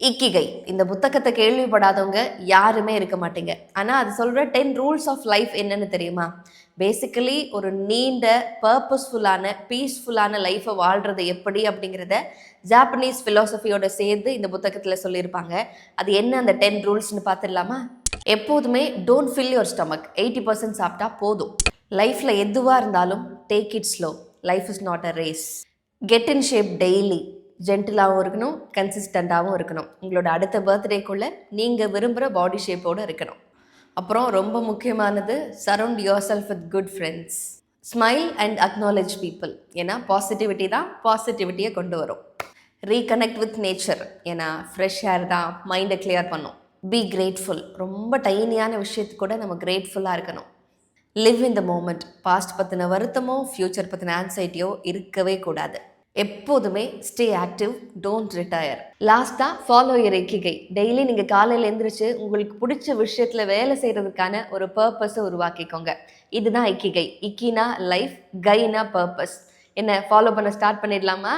இக்கிகை இந்த புத்தகத்தை கேள்விப்படாதவங்க யாருமே இருக்க மாட்டீங்க. ஆனால் அது சொல்கிற 10 ரூல்ஸ் ஆஃப் லைஃப் என்னன்னு தெரியுமா? பேசிக்கலி ஒரு நீண்ட பர்பஸ்ஃபுல்லான பீஸ்ஃபுல்லான லைஃப்பை வாழ்கிறது எப்படி அப்படிங்கிறத ஜாப்பனீஸ் ஃபிலாசபியோட சேர்ந்து இந்த புத்தகத்தில் சொல்லியிருப்பாங்க. அது என்ன அந்த 10 ரூல்ஸ்னு பார்த்துடலாமா? எப்போதுமே டோன்ட் ஃபில் யுவர் ஸ்டமக். 80% சாப்பிட்டா போதும். லைஃப்பில் எதுவாக இருந்தாலும் take it slow. Life is not a race. Get in shape daily. ஜென்டிலாகவும் இருக்கணும், கன்சிஸ்டண்ட்டாகவும் இருக்கணும். உங்களோட அடுத்த பர்த்டேக்குள்ளே நீங்கள் விரும்புகிற பாடி ஷேப்போடு இருக்கணும். அப்புறம் ரொம்ப முக்கியமானது, surround yourself with good friends. Smile and acknowledge people. ஏன்னா பாசிட்டிவிட்டி தான் பாசிட்டிவிட்டியை கொண்டு வரும். Reconnect with nature. ஏன்னா ஃப்ரெஷ் ஏர் தான் மைண்டை கிளியர் பண்ணும். Be grateful. ரொம்ப டைனியான விஷயத்துக்கு கூட நம்ம கிரேட்ஃபுல்லாக இருக்கணும். Live in the moment. Past பற்றின வருத்தமோ ஃப்யூச்சர் பற்றின ஆன்சைட்டியோ இருக்கவே கூடாது. எப்போதுமே ஸ்டே ஆக்டிவ், டோன்ட் ரிட்டையர். லாஸ்ட்டாக ஃபாலோ யுவர் இக்கிகை. டெய்லி நீங்கள் காலையில் எழுந்திரிச்சு உங்களுக்கு பிடிச்ச விஷயத்தில் வேலை செய்கிறதுக்கான ஒரு பர்பஸை உருவாக்கிக்கோங்க. இதுதான் இக்கிகை. இக்கினா லைஃப், கைனா பர்பஸ். என்ன ஃபாலோ பண்ண ஸ்டார்ட் பண்ணிடலாமா?